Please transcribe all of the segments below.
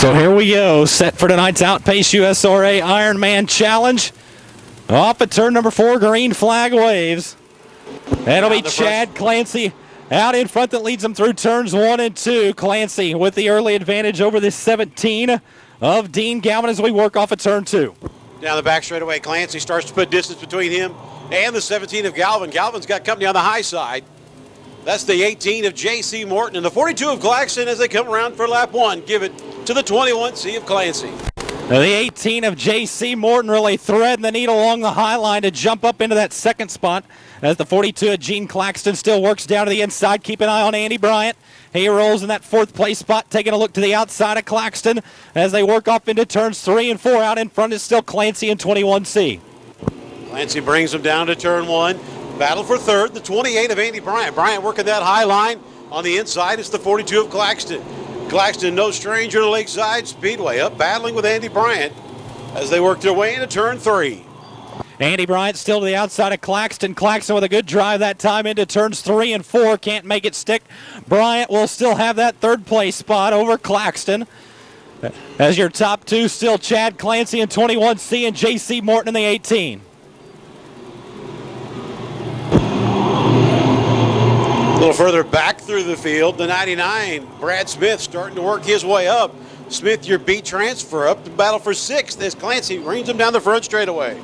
So here we go, set for tonight's Outpace USRA Ironman Challenge. Off at turn number 4, green flag waves. That'll be Chad Clancy out in front that leads them through turns 1 and 2. Clancy with the early advantage over the 17 of Dean Galvin as we work off at turn 2. Down the back straightaway, Clancy starts to put distance between him and the 17 of Galvin. Galvin's got company on the high side. That's the 18 of J.C. Morton and the 42 of Claxton as they come around for lap 1. Give it to the 21C of Clancy. Now the 18 of J.C. Morton really threading the needle along the high line to jump up into that second spot as the 42 of Gene Claxton still works down to the inside. Keep an eye on Andy Bryant. He rolls in that 4th place spot, taking a look to the outside of Claxton as they work off into turns 3 and 4. Out in front is still Clancy in 21C. Clancy brings him down to turn 1. Battle for third, the 28 of Andy Bryant. Bryant working that high line. On the inside, it's the 42 of Claxton. Claxton, no stranger to Lakeside Speedway, up battling with Andy Bryant as they work their way into turn 3. Andy Bryant still to the outside of Claxton. Claxton with a good drive that time into turns 3 and 4. Can't make it stick. Bryant will still have that 3rd place spot over Claxton. As your top 2 still Chad Clancy in 21C and J.C. Morton in the 18. A little further back through the field, the 99, Brad Smith starting to work his way up. Smith, your B transfer up to battle for 6th as Clancy reins him down the front straightaway.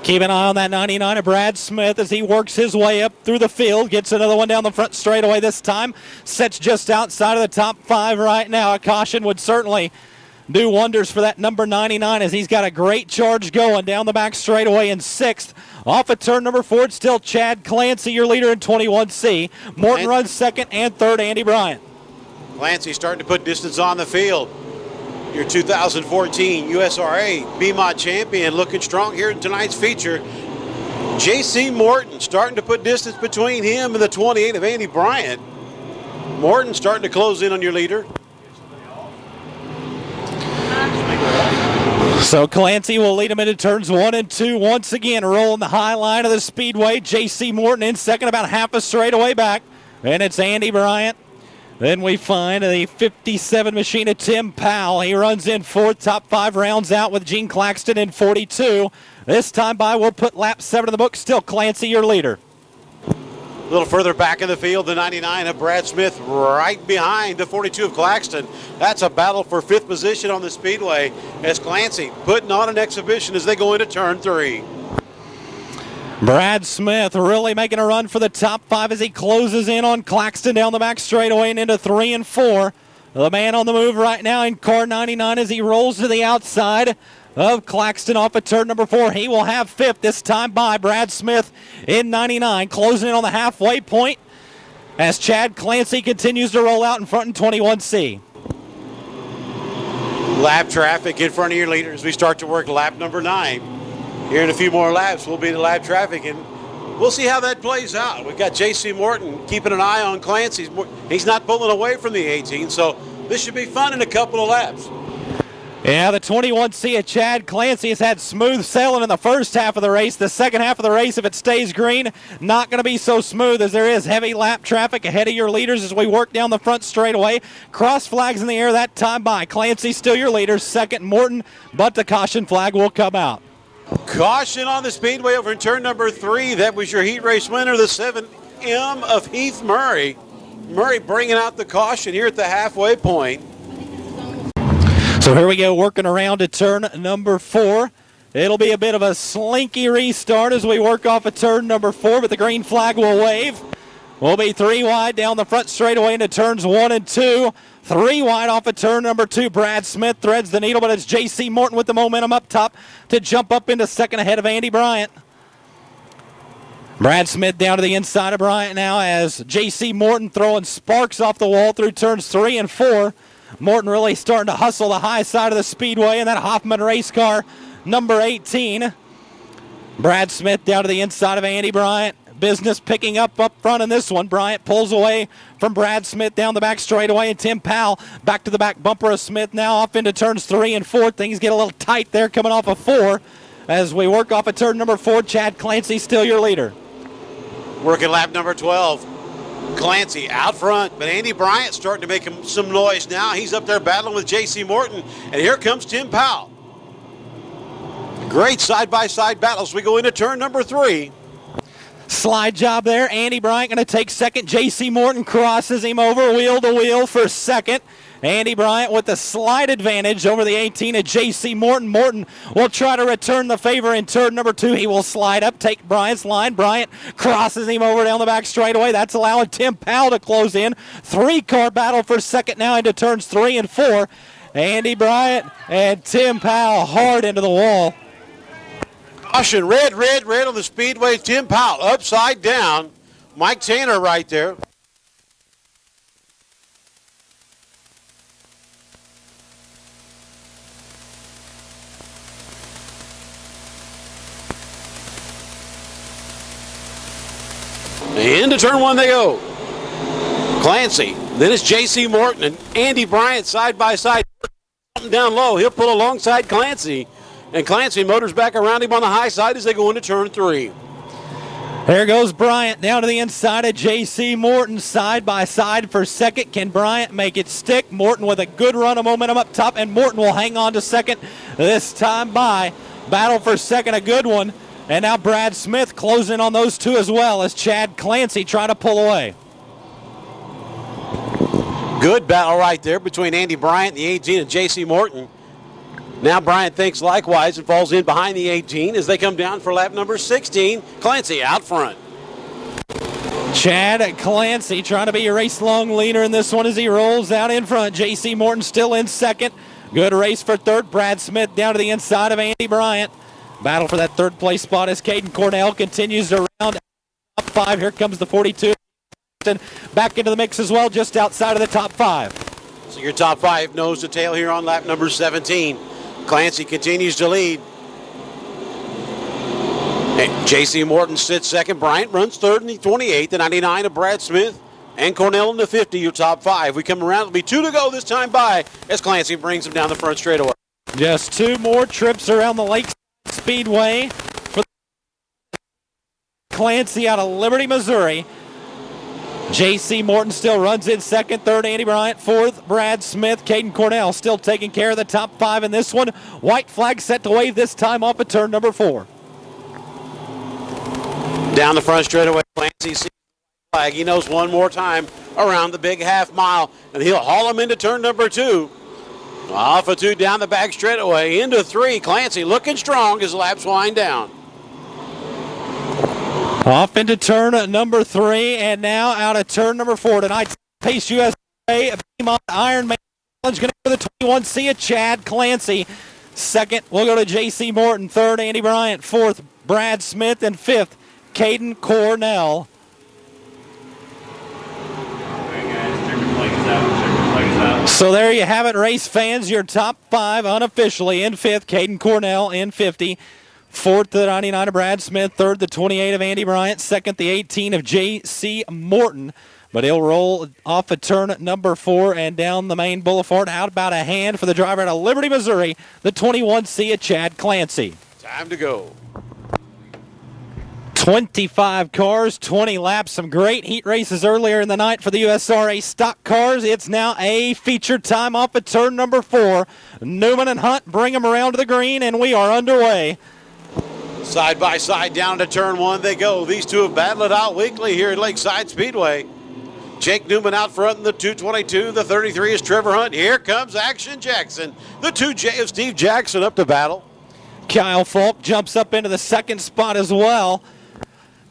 Keep an eye on that 99 of Brad Smith as he works his way up through the field. Gets another one down the front straightaway this time. Sets just outside of the top 5 right now. A caution would certainly do wonders for that number 99 as he's got a great charge going down the back straightaway in 6th. Off at turn number 4, it's still Chad Clancy, your leader in 21C. Morton runs 2nd and 3rd, Andy Bryant. Clancy starting to put distance on the field. Your 2014 USRA BMOD champion looking strong here in tonight's feature. J.C. Morton starting to put distance between him and the 28 of Andy Bryant. Morton starting to close in on your leader. So Clancy will lead him into turns 1 and 2 once again, rolling the high line of the Speedway. J.C. Morton in 2nd, about half a straightaway back. And it's Andy Bryant. Then we find the 57 machine of Tim Powell. He runs in 4th, top 5 rounds out with Gene Claxton in 42. This time by, we'll put lap 7 in the book. Still Clancy, your leader. A little further back in the field, the 99 of Brad Smith right behind the 42 of Claxton. That's a battle for 5th position on the Speedway as Clancy putting on an exhibition as they go into turn 3. Brad Smith really making a run for the top 5 as he closes in on Claxton down the back straightaway and into 3 and 4. The man on the move right now in car 99 as he rolls to the outside of Claxton off at turn number 4. He will have 5th this time by Brad Smith in 99, closing in on the halfway point as Chad Clancy continues to roll out in front in 21C. Lap traffic in front of your leader as we start to work lap number 9. Here in a few more laps, we'll be in lap traffic, and we'll see how that plays out. We've got J.C. Morton keeping an eye on Clancy. He's not pulling away from the 18, so this should be fun in a couple of laps. Yeah, the 21C of Chad Clancy has had smooth sailing in the first half of the race. The second half of the race, if it stays green, not going to be so smooth as there is heavy lap traffic ahead of your leaders as we work down the front straightaway. Cross flags in the air that time by. Clancy still your leader, 2nd Morton, but the caution flag will come out. Caution on the Speedway over in turn number 3. That was your heat race winner, the 7M of Heath Murray. Murray bringing out the caution here at the halfway point. So here we go, working around to turn number 4. It'll be a bit of a slinky restart as we work off of turn number 4, but the green flag will wave. We'll be 3 wide down the front straightaway into turns 1 and 2. 3 wide off of turn number 2. Brad Smith threads the needle, but it's J.C. Morton with the momentum up top to jump up into 2nd ahead of Andy Bryant. Brad Smith down to the inside of Bryant now as J.C. Morton throwing sparks off the wall through turns 3 and 4. Morton really starting to hustle the high side of the Speedway in that Hoffman race car, number 18. Brad Smith down to the inside of Andy Bryant. Business picking up front in this one. Bryant pulls away from Brad Smith down the back straightaway, and Tim Powell back to the back bumper of Smith now off into turns 3 and 4. Things get a little tight there coming off of 4 as we work off of turn number 4. Chad Clancy still your leader. Working lap number 12. Clancy out front, but Andy Bryant starting to make some noise now. He's up there battling with J.C. Morton, and here comes Tim Powell. Great side-by-side battles. We go into turn number 3. Slide job there. Andy Bryant going to take second. J.C. Morton crosses him over wheel to wheel for second. Andy Bryant with the slight advantage over the 18 of J.C. Morton. Morton will try to return the favor in turn number 2. He will slide up, take Bryant's line. Bryant crosses him over down the back straightaway. That's allowing Tim Powell to close in. 3-car battle for second now into turns 3 and 4. Andy Bryant and Tim Powell hard into the wall. Caution, red on the Speedway. Tim Powell upside down. Mike Tanner right there. Into turn 1 they go. Clancy, then it's J.C. Morton and Andy Bryant side by side. Down low, he'll pull alongside Clancy. And Clancy motors back around him on the high side as they go into turn 3. There goes Bryant down to the inside of J.C. Morton side by side for second. Can Bryant make it stick? Morton with a good run of momentum up top, and Morton will hang on to second this time by. Battle for second, a good one. And now Brad Smith closing on those two as well as Chad Clancy trying to pull away. Good battle right there between Andy Bryant, the 18, and J.C. Morton. Now Bryant thinks likewise and falls in behind the 18 as they come down for lap number 16. Clancy out front. Chad Clancy trying to be a race-long leader in this one as he rolls out in front. J.C. Morton still in second. Good race for third. Brad Smith down to the inside of Andy Bryant. Battle for that third place spot as Caden Cornell continues to round top 5. Here comes the 42. Back into the mix as well, just outside of the top 5. So your top 5 nose to tail here on lap number 17. Clancy continues to lead. J.C. Morton sits second. Bryant runs third in the 28, the 99 of Brad Smith. And Cornell in the 50, your top 5. We come around, it'll be 2 to go this time by as Clancy brings him down the front straightaway. Just 2 more trips around the Lakeside Speedway for Clancy out of Liberty, Missouri. J.C. Morton still runs in second, third Andy Bryant, fourth Brad Smith. Caden Cornell still taking care of the top 5 in this one. White flag set to wave this time off at turn number 4. Down the front straightaway, Clancy sees the flag. He knows one more time around the big half mile, and he'll haul him into turn number 2. Off of 2 down the back straightaway into 3. Clancy looking strong as laps wind down. Off into turn number 3, and now out of turn number 4. Tonight's Pace USRA Beamont Ironman Challenge going to go to the 21C of Chad Clancy. Second, we'll go to J.C. Morton. Third, Andy Bryant. Fourth, Brad Smith. And fifth, Caden Cornell. So there you have it, race fans. Your top 5 unofficially. In fifth, Caden Cornell in 50. Fourth, the 99 of Brad Smith. Third, the 28 of Andy Bryant. Second, the 18 of J.C. Morton. But he'll roll off of turn number 4 and down the main boulevard. Out about a hand for the driver out of Liberty, Missouri, the 21C of Chad Clancy. Time to go. 25 cars, 20 laps. Some great heat races earlier in the night for the USRA stock cars. It's now a feature time off at turn number 4. Newman and Hunt bring them around to the green, and we are underway. Side by side down to turn 1 they go. These two have battled it out weekly here at Lakeside Speedway. Jake Newman out front in the 222. The 33 is Trevor Hunt. Here comes Action Jackson. The 2J of Steve Jackson up to battle. Kyle Falk jumps up into the second spot as well.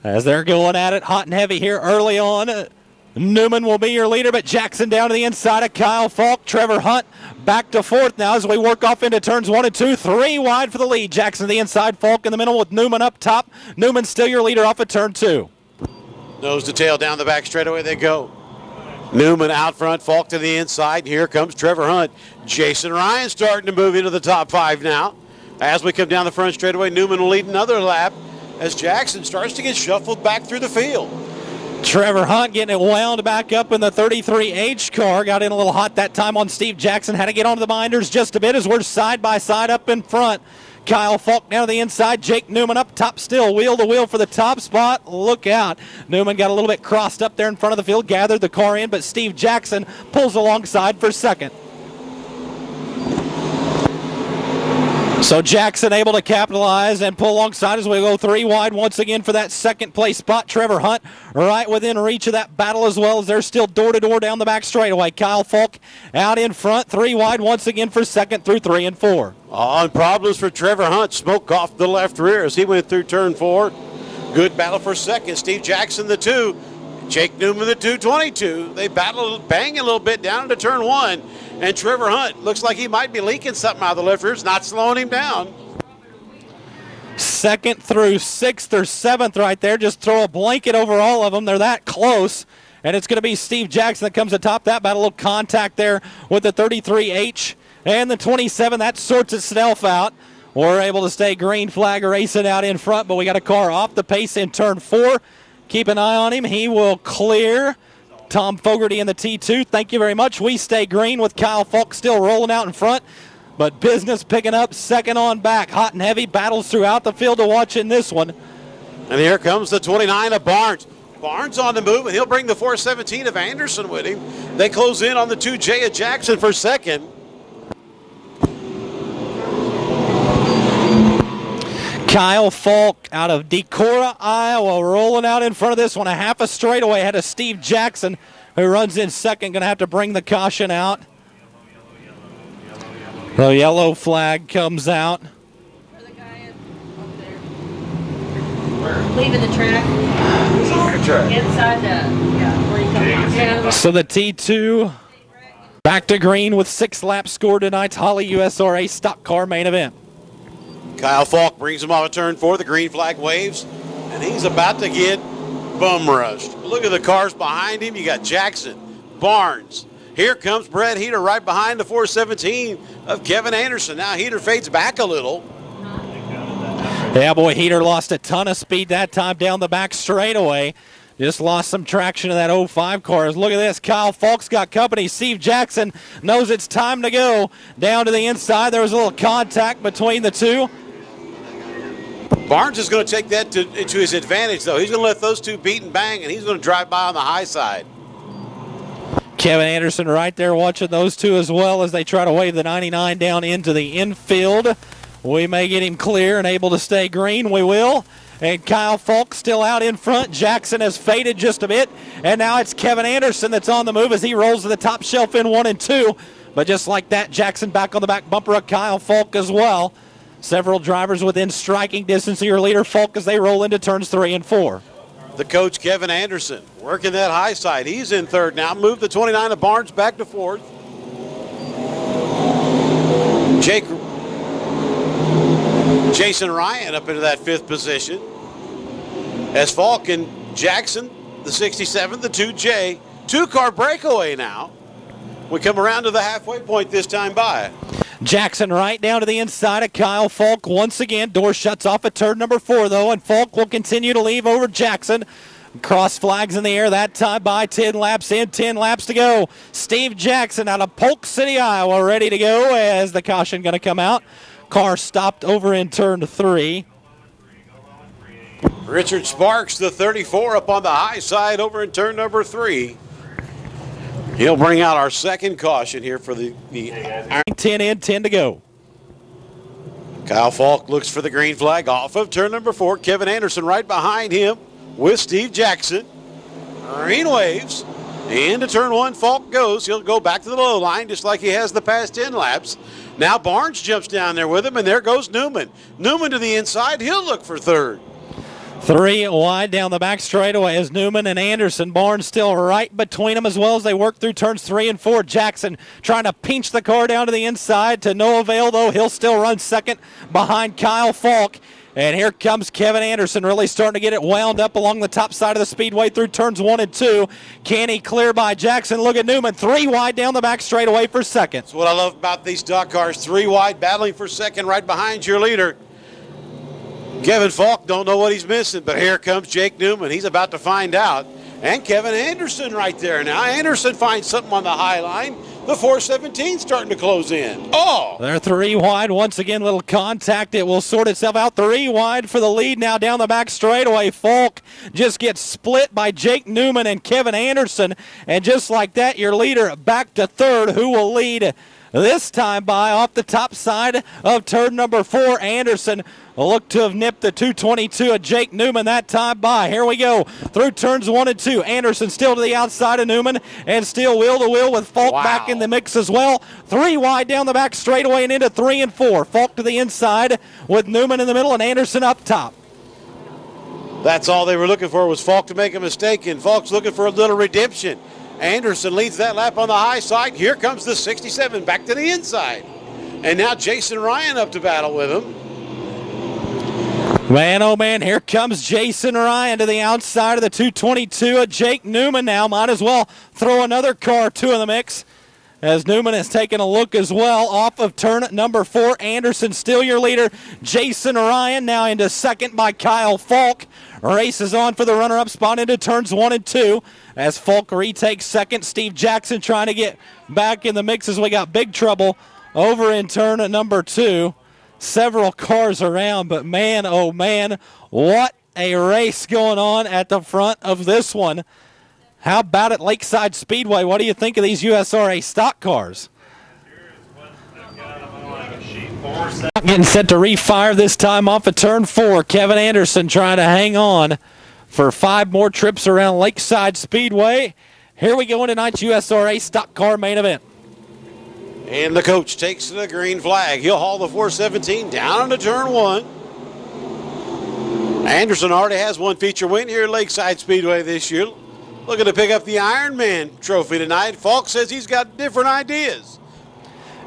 As they're going at it hot and heavy here early on. Newman will be your leader, but Jackson down to the inside of Kyle Falk. Trevor Hunt back to fourth now as we work off into turns 1 and 2. 3 wide for the lead. Jackson to the inside, Falk in the middle with Newman up top. Newman still your leader off at turn 2. Nose to tail down the back straightaway they go. Newman out front, Falk to the inside. Here comes Trevor Hunt. Jason Ryan starting to move into the top 5 now. As we come down the front straightaway, Newman will lead another lap as Jackson starts to get shuffled back through the field. Trevor Hunt getting it wound back up in the 33H car. Got in a little hot that time on Steve Jackson. Had to get onto the binders just a bit as we're side by side up in front. Kyle Falk down to the inside. Jake Newman up top still. Wheel to wheel for the top spot. Look out. Newman got a little bit crossed up there in front of the field. Gathered the car in, but Steve Jackson pulls alongside for second. So Jackson able to capitalize and pull alongside as we go 3 wide once again for that second place spot. Trevor Hunt right within reach of that battle as well as they're still door to door down the back straightaway. Kyle Falk out in front, 3 wide once again for second through 3 and 4. On problems for Trevor Hunt. Smoke off the left rear as he went through turn 4. Good battle for second. Steve Jackson the 2. Jake Newman the 222. They battle, bang a little bit down into turn 1. And Trevor Hunt looks like he might be leaking something out of the left rear. It's not slowing him down. Second through 6th or 7th right there. Just throw a blanket over all of them. They're that close. And it's going to be Steve Jackson that comes atop that battle. A little contact there with the 33H and the 27. That sorts itself out. We're able to stay green flag racing out in front, but we got a car off the pace in turn 4. Keep an eye on him. He will clear. Tom Fogarty in the T2. Thank you very much. We stay green with Kyle Falk still rolling out in front. But business picking up second on back. Hot and heavy battles throughout the field to watch in this one. And here comes the 29 of Barnes. Barnes on the move, and he'll bring the 417 of Anderson with him. They close in on the 2J of Jackson for second. Kyle Falk out of Decorah, Iowa, rolling out in front of this one. A half a straightaway ahead of Steve Jackson, who runs in second. Going to have to bring the caution out. The yellow flag comes out. The guy up there. Leaving the track. Inside where you come out. So the T2 back to green with 6 laps scored tonight's Holly USRA stock car main event. Kyle Falk brings him off a turn 4. The green flag waves, and he's about to get bum rushed. Look at the cars behind him. You got Jackson, Barnes. Here comes Brett Heater right behind the 417 of Kevin Anderson. Now Heater fades back a little. Yeah, boy, Heater lost a ton of speed that time down the back straightaway. Just lost some traction in that 05 cars. Look at this. Kyle Falk's got company. Steve Jackson knows it's time to go. Down to the inside. There was a little contact between the two. Barnes is going to take that to his advantage, though. He's going to let those two beat and bang, and he's going to drive by on the high side. Kevin Anderson right there watching those two as well as they try to wave the 99 down into the infield. We may get him clear and able to stay green. We will. And Kyle Falk still out in front. Jackson has faded just a bit. And now it's Kevin Anderson that's on the move as he rolls to the top shelf in 1 and 2. But just like that, Jackson back on the back bumper of Kyle Falk as well. Several drivers within striking distance of your leader, Falk, as they roll into turns 3 and 4. The coach, Kevin Anderson, working that high side. He's in third now. Move the 29 of Barnes back to fourth. Jason Ryan up into that 5th position. As Falk and Jackson, the 67, the 2J, 2-car breakaway now. We come around to the halfway point this time by. Jackson right down to the inside of Kyle Falk once again. Door shuts off at turn number 4, though, and Falk will continue to leave over Jackson. Cross flags in the air that time by 10 laps in, 10 laps to go. Steve Jackson out of Polk City, Iowa, ready to go as the caution going to come out. Car stopped over in turn 3. Richard Sparks, the 34, up on the high side over in turn number 3. He'll bring out our second caution here for the 10 in, 10 to go. Kyle Falk looks for the green flag off of turn number 4. Kevin Anderson right behind him with Steve Jackson. Green waves. Into turn 1, Falk goes. He'll go back to the low line just like he has the past 10 laps. Now Barnes jumps down there with him, and there goes Newman. Newman to the inside. He'll look for third. 3 wide down the back straightaway as Newman and Anderson. Barnes still right between them as well as they work through turns 3 and 4. Jackson trying to pinch the car down to the inside to no avail, though. He'll still run second behind Kyle Falk. And here comes Kevin Anderson really starting to get it wound up along the top side of the speedway through turns 1 and 2. Can he clear by Jackson? Look at Newman. 3 wide down the back straightaway for second. That's what I love about these stock cars. 3 wide battling for second right behind your leader. Kevin Falk don't know what he's missing, but here comes Jake Newman. He's about to find out. And Kevin Anderson right there. Now Anderson finds something on the high line. The 417 starting to close in. Oh! They're 3 wide. Once again, little contact. It will sort itself out. 3 wide for the lead now down the back straightaway. Falk just gets split by Jake Newman and Kevin Anderson. And just like that, your leader back to third, who will lead this time by off the top side of turn number 4. Anderson will look to have nipped the 222 of Jake Newman that time by. Here we go through turns 1 and 2. Anderson still to the outside of Newman and still wheel to wheel with Falk back in the mix as well. 3 wide down the back straightaway and into 3 and 4. Falk to the inside with Newman in the middle and Anderson up top. That's all they were looking for, was Falk to make a mistake, and Falk's looking for a little redemption. Anderson leads that lap on the high side. Here comes the 67 back to the inside. And now Jason Ryan up to battle with him. Man, oh man, here comes Jason Ryan to the outside of the 222 of Jake Newman now. Might as well throw another car or two in the mix, as Newman has taken a look as well off of turn number 4. Anderson still your leader. Jason Ryan now into second by Kyle Falk. Races on for the runner-up spot into turns 1 and 2 as Falk retakes second. Steve Jackson trying to get back in the mix as we got big trouble over in turn number 2. Several cars around, but man, oh man, what a race going on at the front of this one. How about at Lakeside Speedway? What do you think of these USRA stock cars? Getting set to refire this time off of turn 4. Kevin Anderson trying to hang on for 5 more trips around Lakeside Speedway. Here we go in tonight's USRA stock car main event. And the coach takes the green flag. He'll haul the 417 down into turn 1. Anderson already has one feature win here at Lakeside Speedway this year. Looking to pick up the Ironman trophy tonight. Falk says he's got different ideas.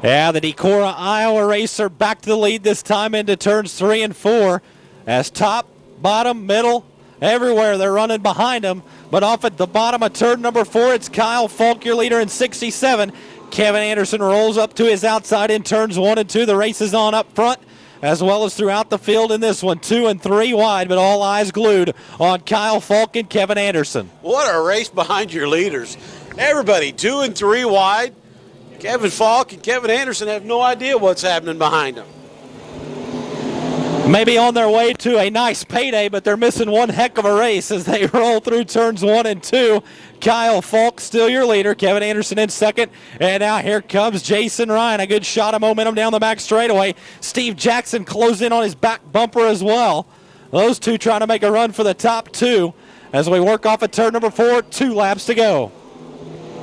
Yeah, the Decorah, Iowa racer back to the lead this time into turns 3 and 4. As top, bottom, middle, everywhere they're running behind him. But off at the bottom of turn number 4, it's Kyle Falk, your leader in 67. Kevin Anderson rolls up to his outside in turns 1 and 2. The race is on up front, as well as throughout the field in this one. 2 and 3 wide, but all eyes glued on Kyle Falk and Kevin Anderson. What a race behind your leaders. Everybody 2 and 3 wide. Kevin Falk and Kevin Anderson have no idea what's happening behind them. Maybe on their way to a nice payday, but they're missing one heck of a race as they roll through turns 1 and 2. Kyle Falk still your leader. Kevin Anderson in second. And now here comes Jason Ryan. A good shot of momentum down the back straightaway. Steve Jackson closed in on his back bumper as well. Those two trying to make a run for the top 2 as we work off at turn number 4. 2 laps to go.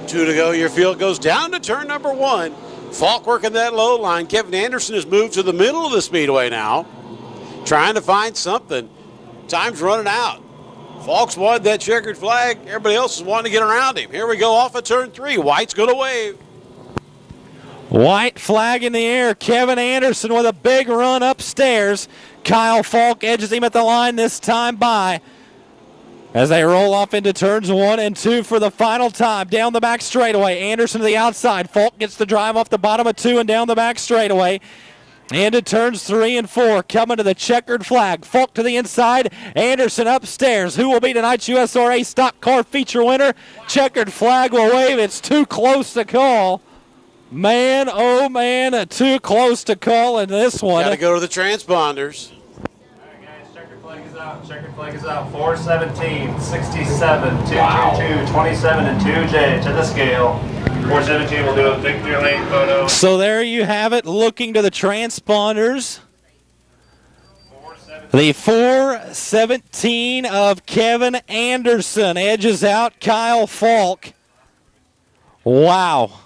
2 to go. Your field goes down to turn number 1. Falk working that low line. Kevin Anderson has moved to the middle of the speedway now, trying to find something. Time's running out. Falk's wanted that checkered flag. Everybody else is wanting to get around him. Here we go off of turn 3. White's going to wave. White flag in the air. Kevin Anderson with a big run upstairs. Kyle Falk edges him at the line this time by, as they roll off into turns 1 and 2 for the final time. Down the back straightaway. Anderson to the outside. Falk gets the drive off the bottom of 2 and down the back straightaway. Into turns 3 and 4, coming to the checkered flag. Falk to the inside, Anderson upstairs. Who will be tonight's USRA stock car feature winner? Checkered flag will wave. It's too close to call. Man, oh man, too close to call in this one. Got to go to the transponders. All right, guys, checkered flag is out. Checkered flag is out. 417, 67, 222, 27, and 2J to the scale. 417 will do a victory lane photo. So there you have it, looking to the transponders. The 417 of Kevin Anderson edges out Kyle Falk. Wow.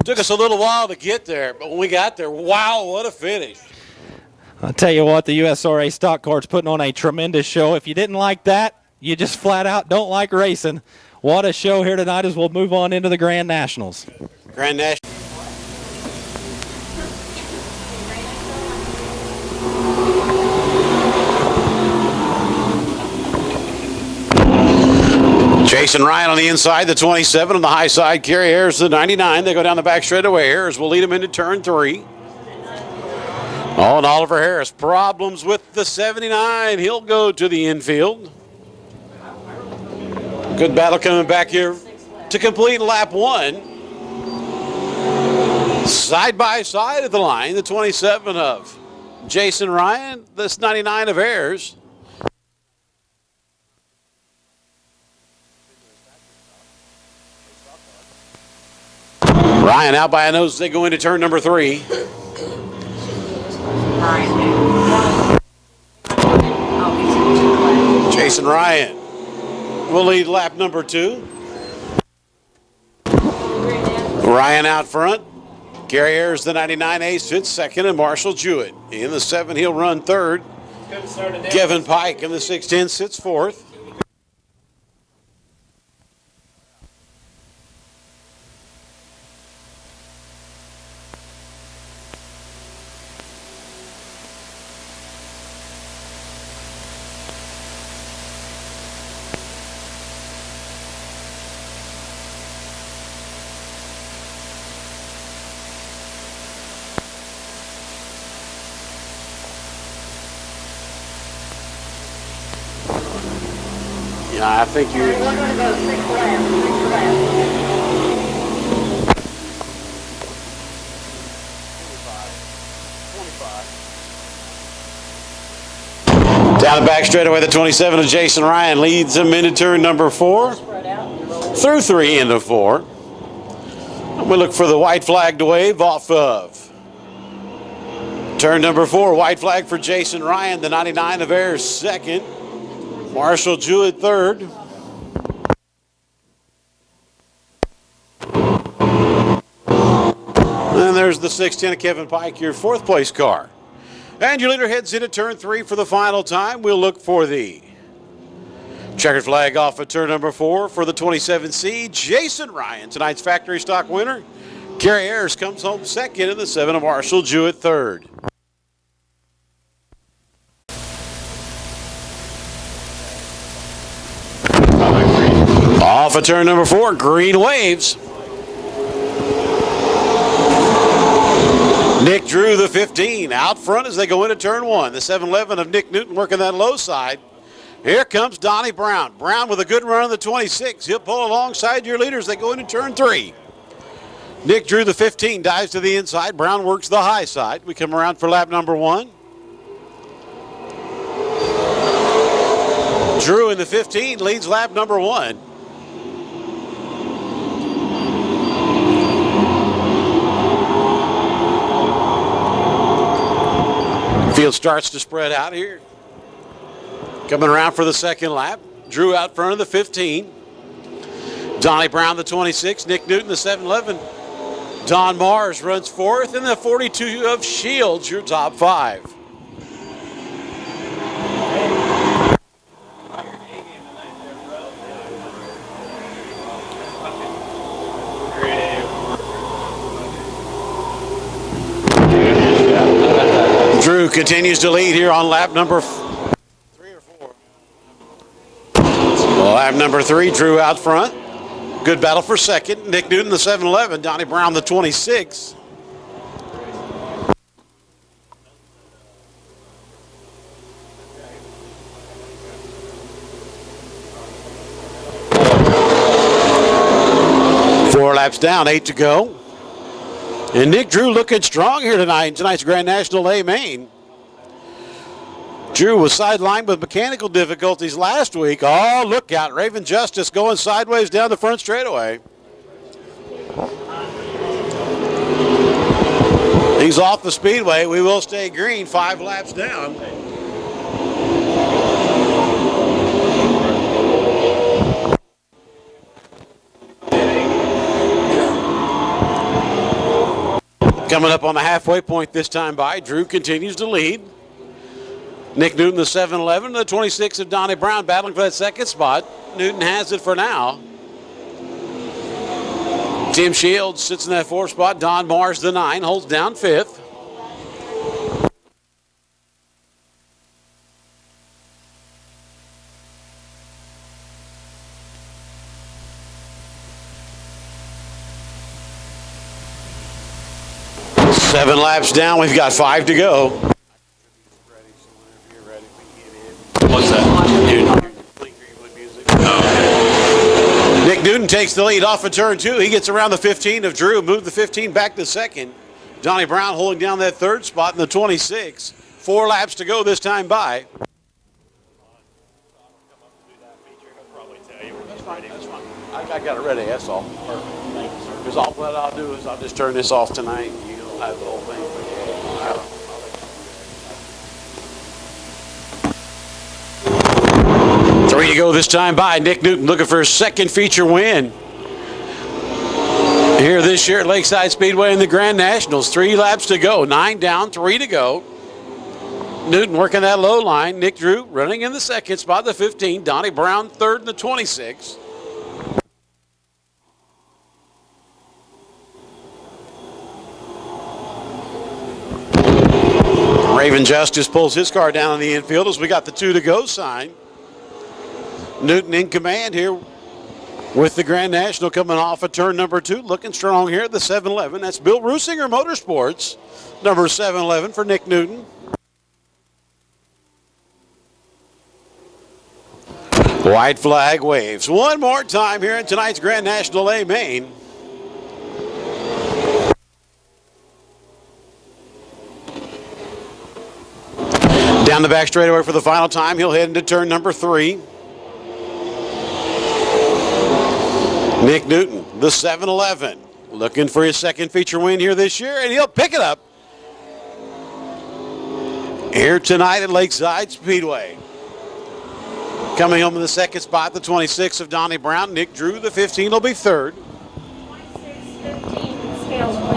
Took us a little while to get there, but when we got there, wow, what a finish. I'll tell you what, the USRA stock car's putting on a tremendous show. If you didn't like that, you just flat out don't like racing. What a show here tonight as we'll move on into the Grand Nationals. Grand National. Jason Ryan on the inside, the 27 on the high side. Kerry Ayers, the 99. They go down the back straightaway. Ayers will lead them into turn 3. Oh, and Oliver Harris, problems with the 79. He'll go to the infield. Good battle coming back here to complete lap 1. Side by side at the line, the 27 of Jason Ryan, this 99 of Ayers. Ryan out by a nose as they go into turn number 3. Jason Ryan will lead lap number 2. Ryan out front. Gary Ayers, the 99 ace, fits second, and Marshall Jewett in the 7. He'll run third. Kevin Pike in the 610 sits fourth. Yeah, I think you're going to go 6 laps. Down the back straightaway, the 27 of Jason Ryan leads him into turn number 4. Through 3 into 4. And we look for the white flag to wave off of turn number 4. White flag for Jason Ryan, the 99 of Ayers, second. Marshall Jewett third. And there's the 610 of Kevin Pike, your 4th place car. And your leader heads into turn 3 for the final time. We'll look for the checkered flag off at turn number 4 for the 27C. Jason Ryan, tonight's factory stock winner. Gary Ayers comes home second in the 7 of Marshall Jewett third. Off of turn number 4, green waves. Nick Drew, the 15, out front as they go into turn 1. The 7-11 of Nick Newton working that low side. Here comes Donnie Brown. Brown with a good run on the 26. He'll pull alongside your leaders. They go into turn 3. Nick Drew, the 15, dives to the inside. Brown works the high side. We come around for lap number 1. Drew in the 15 leads lap number 1. Field starts to spread out here. Coming around for the second lap. Drew out front of the 15. Donnie Brown, the 26. Nick Newton, the 7-11. Don Mars runs 4th. And the 42 of Shields, your top 5. Drew continues to lead here on lap number 3 or 4. Lap number 3, Drew out front. Good battle for second. Nick Newton, the 7-11. Donnie Brown, the 26. Four laps down, 8 to go. And Nick Drew looking strong here tonight in tonight's Grand National A Main. Drew was sidelined with mechanical difficulties last week. Oh, look out. Raven Justice going sideways down the front straightaway. He's off the speedway. We will stay green 5 laps down. Coming up on the halfway point this time by, Drew continues to lead. Nick Newton, the 7-11, the 26 of Donnie Brown battling for that second spot. Newton has it for now. Tim Shields sits in that 4th spot. Don Mars, the 9, holds down 5th. Seven laps down, we've got 5 to go. What's that? Nick Newton takes the lead off of turn 2. He gets around the 15 of Drew, moved the 15 back to second. Donnie Brown holding down that third spot in the 26. 4 laps to go this time by. That's fine. I got it ready, that's all. Because what I'll do is I'll just turn this off tonight. You'll have the whole thing. 3 to go this time by. Nick Newton looking for his second feature win here this year at Lakeside Speedway in the Grand Nationals. 3 laps to go. 9 down, 3 to go. Newton working that low line. Nick Drew running in the second spot, the 15. Donnie Brown third in the 26. Raven Justice pulls his car down in the infield as we got the 2 to go sign. Newton in command here with the Grand National coming off of turn number 2. Looking strong here at the 7-11. That's Bill Rusinger Motorsports, number 7-11 for Nick Newton. White flag waves. One more time here in tonight's Grand National A Main. Down the back straightaway for the final time. He'll head into turn number 3. Nick Newton, the 7-11, looking for his second feature win here this year, and he'll pick it up here tonight at Lakeside Speedway. Coming home in the second spot, the 26 of Donnie Brown. Nick Drew, the 15, will be third. 26, 15, scales